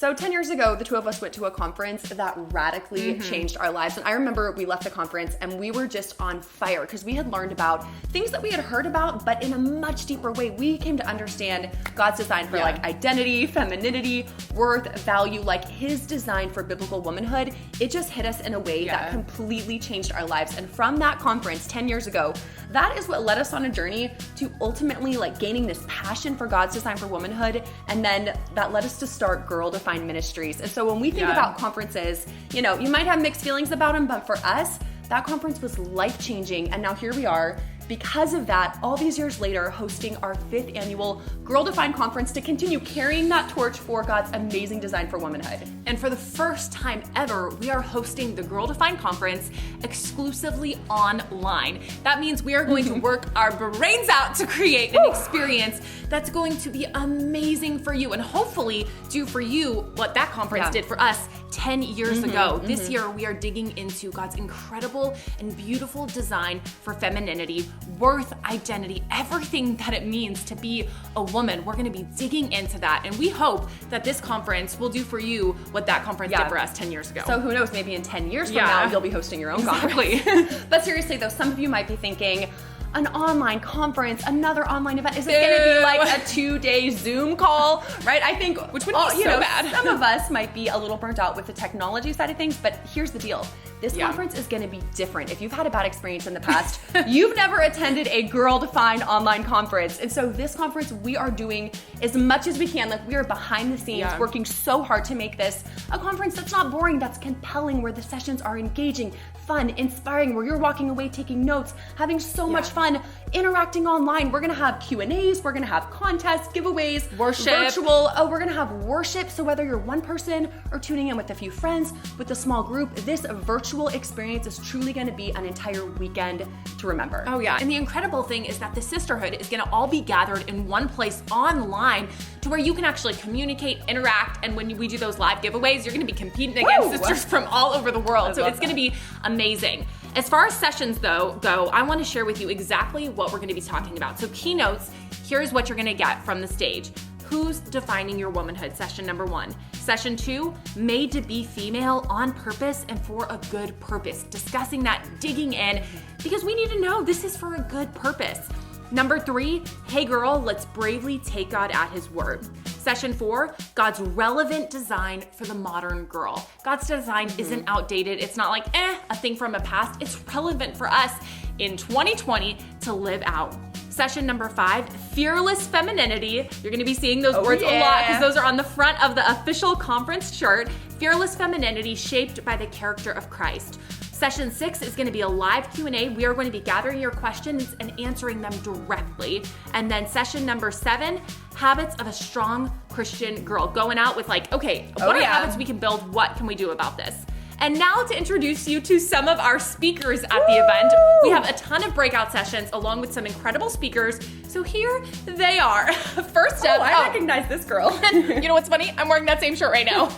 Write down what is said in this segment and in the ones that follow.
So 10 years ago, the two of us went to a conference that radically changed our lives. And I remember we left the conference and we were just on fire because we had learned about things that we had heard about, but in a much deeper way. We came to understand God's design for like identity, femininity, worth, value, like his design for biblical womanhood. It just hit us in a way that completely changed our lives. And from that conference 10 years ago, that is what led us on a journey to ultimately like gaining this passion for God's design for womanhood. And then that led us to start Girl Defined Ministries. And so when we think about conferences, you know, you might have mixed feelings about them, but for us, that conference was life-changing. And now here we are, because of that, all these years later, hosting our 5th annual Girl Defined Conference to continue carrying that torch for God's amazing design for womanhood. And for the first time ever, we are hosting the Girl Defined Conference exclusively online. That means we are going to work our brains out to create an experience that's going to be amazing for you and hopefully do for you what that conference did for us 10 years ago. This year, we are digging into God's incredible and beautiful design for femininity, worth, identity, everything that it means to be a woman. We're going to be digging into that. And we hope that this conference will do for you what that conference did for us 10 years ago. So who knows, maybe in 10 years from now, you'll be hosting your own conference. But seriously though, some of you might be thinking, an online conference, another online event. Is it going to be like a 2-day Zoom call, right? I think, which would be so bad. Some of us might be a little burnt out with the technology side of things, but here's the deal. This conference is going to be different. If you've had a bad experience in the past, you've never attended a Girl Defined online conference. And so this conference, we are doing as much as we can. Like we are behind the scenes working so hard to make this a conference that's not boring, that's compelling, where the sessions are engaging, fun, inspiring, where you're walking away taking notes, having so much fun, interacting online. We're gonna have Q&As, we're gonna have contests, giveaways, worship, virtual. Oh, we're gonna have worship. So whether you're one person or tuning in with a few friends, with a small group, this virtual experience is truly gonna be an entire weekend to remember. Oh yeah, and the incredible thing is that the sisterhood is gonna all be gathered in one place online to where you can actually communicate, interact, and when we do those live giveaways, you're gonna be competing against sisters from all over the world. So it's gonna be amazing. As far as sessions though go, I want to share with you exactly what we're going to be talking about. So Keynotes, here's what you're going to get from the stage. Who's defining your womanhood? Session number 1. Session 2, made to be female on purpose and for a good purpose. Discussing that, digging in, because we need to know this is for a good purpose. Number 3, hey girl, let's bravely take God at his word. Session 4, God's relevant design for the modern girl. God's design isn't outdated. It's not like, a thing from a past. It's relevant for us in 2020 to live out. Session number 5, fearless femininity. You're gonna be seeing those words a lot because those are on the front of the official conference shirt. Fearless femininity shaped by the character of Christ. Session 6 is going to be a live Q&A. We are going to be gathering your questions and answering them directly. And then session number 7, habits of a strong Christian girl. Going out with like, okay, what are habits we can build? What can we do about this? And now to introduce you to some of our speakers at the event. We have a ton of breakout sessions along with some incredible speakers. So here they are. First up, I recognize this girl. You know what's funny? I'm wearing that same shirt right now.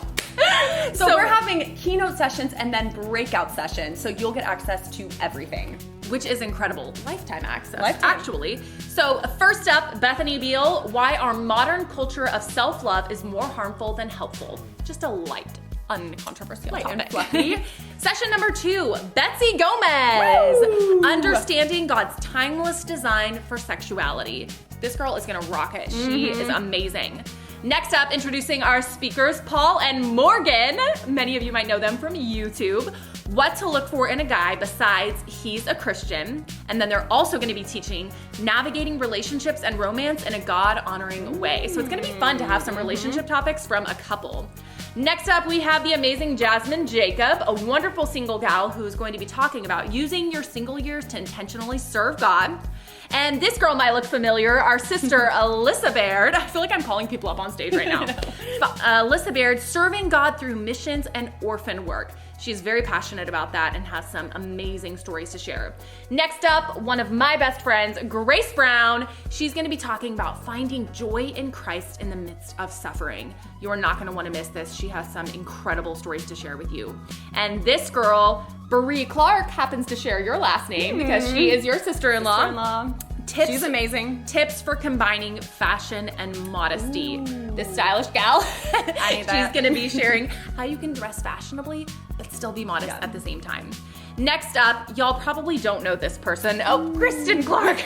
So we're having keynote sessions and then breakout sessions. So you'll get access to everything. Which is incredible. Lifetime access, actually. So first up, Bethany Beal, why our modern culture of self-love is more harmful than helpful. Just a light, uncontroversial topic. And fluffy. Session number 2, Betsy Gomez, Woo! Understanding God's timeless design for sexuality. This girl is gonna rock it. She is amazing. Next up, introducing our speakers, Paul and Morgan. Many of you might know them from YouTube. What to look for in a guy besides he's a Christian. And then they're also gonna be teaching navigating relationships and romance in a God-honoring way. So it's gonna be fun to have some relationship topics from a couple. Next up, we have the amazing Jasmine Jacob, a wonderful single gal who's going to be talking about using your single years to intentionally serve God. And this girl might look familiar, our sister, Alyssa Baird. I feel like I'm calling people up on stage right now. Alyssa Baird, serving God through missions and orphan work. She's very passionate about that and has some amazing stories to share. Next up, one of my best friends, Grace Brown. She's gonna be talking about finding joy in Christ in the midst of suffering. You are not gonna wanna miss this. She has some incredible stories to share with you. And this girl, Bree Clark, happens to share your last name because she is your sister-in-law. Tips. She's amazing. Tips for combining fashion and modesty. This stylish gal, I need that. she's gonna be sharing how you can dress fashionably but still be modest at the same time. Next up, y'all probably don't know this person. Oh, Kristen Clark.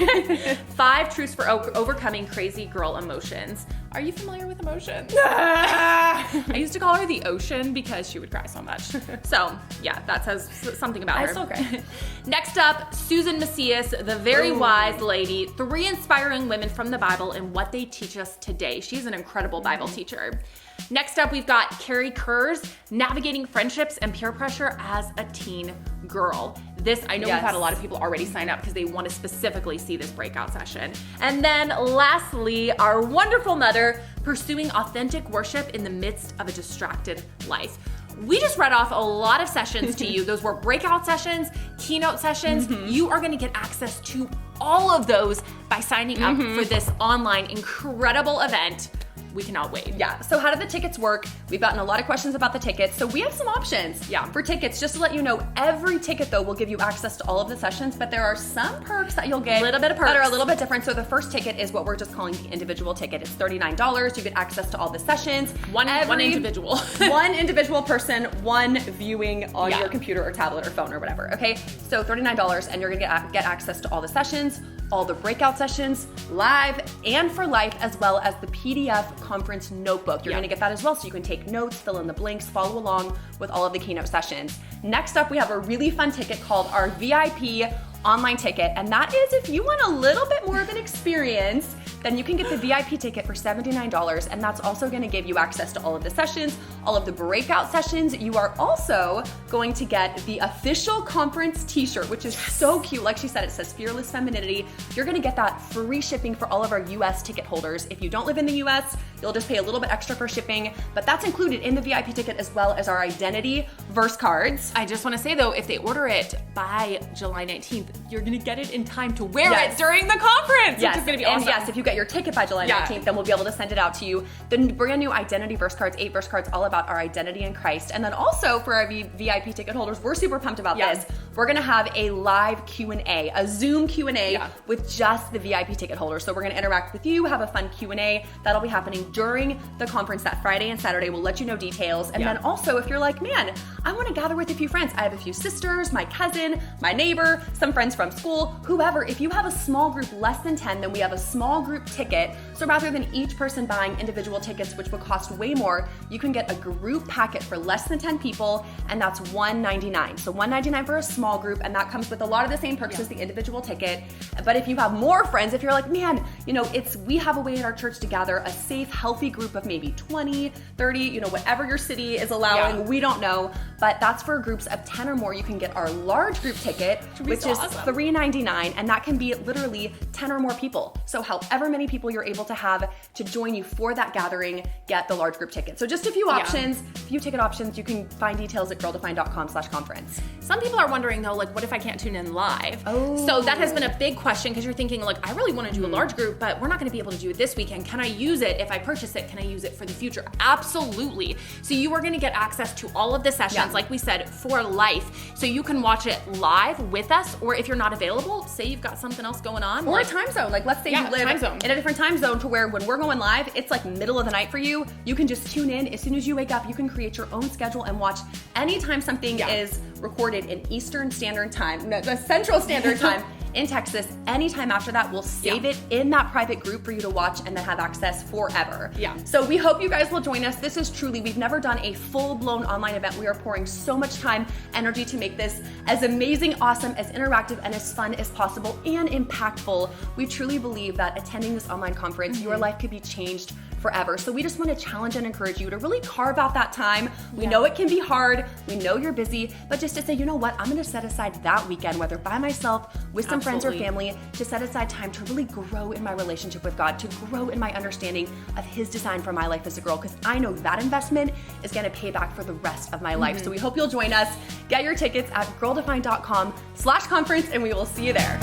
5 truths for overcoming crazy girl emotions. Are you familiar with emotions? I used to call her the ocean because she would cry so much. So yeah, that says something about her. I still cry. Next up, Susan Macias, the very wise lady. 3 inspiring women from the Bible and what they teach us today. She's an incredible Bible teacher. Next up, we've got Carrie Kurz, navigating friendships and peer pressure as a teen girl. This, I know we've had a lot of people already sign up because they want to specifically see this breakout session. And then lastly, our wonderful mother, pursuing authentic worship in the midst of a distracted life. We just read off a lot of sessions to you. Those were breakout sessions, keynote sessions. You are going to get access to all of those by signing up for this online incredible event. We cannot wait. Yeah, so how do the tickets work? We've gotten a lot of questions about the tickets, so we have some options for tickets. Just to let you know, every ticket though will give you access to all of the sessions, but there are some perks that you'll get Little bit of perks. that are a little bit different. So the first ticket is what we're just calling the individual ticket. It's $39. You get access to all the sessions. One individual. One individual person, one viewing on your computer or tablet or phone or whatever, okay? So $39, and you're gonna get access to all the sessions, all the breakout sessions, live and for life, as well as the PDF conference notebook. You're gonna get that as well, so you can take notes, fill in the blanks, follow along with all of the keynote sessions. Next up, we have a really fun ticket called our VIP online ticket, and that is if you want a little bit more of an experience, then you can get the VIP ticket for $79, and that's also going to give you access to all of the sessions, all of the breakout sessions. You are also going to get the official conference t-shirt, which is so cute. Like she said, it says Fearless Femininity. You're going to get that free shipping for all of our US ticket holders. If you don't live in the US, you'll just pay a little bit extra for shipping, but that's included in the VIP ticket, as well as our identity verse cards. I just want to say though, if they order it by July 19th, you're going to get it in time to wear it during the conference, which is going to be awesome. And yes, if you get your ticket by July 19th, then we'll be able to send it out to you. The brand new identity verse cards, 8 verse cards, all about our identity in Christ. And then also for our VIP ticket holders, we're super pumped about this. We're gonna have a live Q&A, a Zoom Q&A with just the VIP ticket holders. So we're gonna interact with you, have a fun Q&A. That'll be happening during the conference that Friday and Saturday. We'll let you know details. And then also, if you're like, man, I wanna gather with a few friends. I have a few sisters, my cousin, my neighbor, some friends from school, whoever. If you have a small group, less than 10, then we have a small group ticket. So rather than each person buying individual tickets, which would cost way more, you can get a group packet for less than 10 people, and that's $199. So $199 for a small group, and that comes with a lot of the same perks as the individual ticket. But if you have more friends, if you're like, man, you know, we have a way in our church to gather a safe, healthy group of maybe 20, 30, you know, whatever your city is allowing, we don't know. But that's for groups of 10 or more. You can get our large group ticket, which is $399, and that can be literally 10 or more people. So however many people you're able to have to join you for that gathering, get the large group ticket. So just a few options, few ticket options. You can find details at girldefine.com/conference. Some people are wondering though, like, what if I can't tune in live? So that has been a big question, because you're thinking, like, I really want to do a large group, but we're not going to be able to do it this weekend. Can I use it? If I purchase it, can I use it for the future? Absolutely. So you are going to get access to all of the sessions, like we said, for life. So you can watch it live with us, or if you're not available, say you've got something else going on. Or a time zone. Like, let's say you live in a different time zone to where when we're going live, it's like middle of the night for you. You can just tune in. As soon as you wake up, you can create your own schedule and watch anytime something is recorded in Eastern Standard Time, the Central Standard Time in Texas. Anytime after that, we'll save it in that private group for you to watch and then have access forever. So we hope you guys will join us. This is truly, we've never done a full-blown online event. We are pouring so much time, energy to make this as amazing, awesome, as interactive, and as fun as possible, and impactful. We truly believe that attending this online conference, your life could be changed forever. So we just want to challenge and encourage you to really carve out that time. We know it can be hard. We know you're busy, but just to say, you know what, I'm going to set aside that weekend, whether by myself, with some friends or family, to set aside time to really grow in my relationship with God, to grow in my understanding of His design for my life as a girl, because I know that investment is going to pay back for the rest of my life. So we hope you'll join us. Get your tickets at girldefine.com/conference, and we will see you there.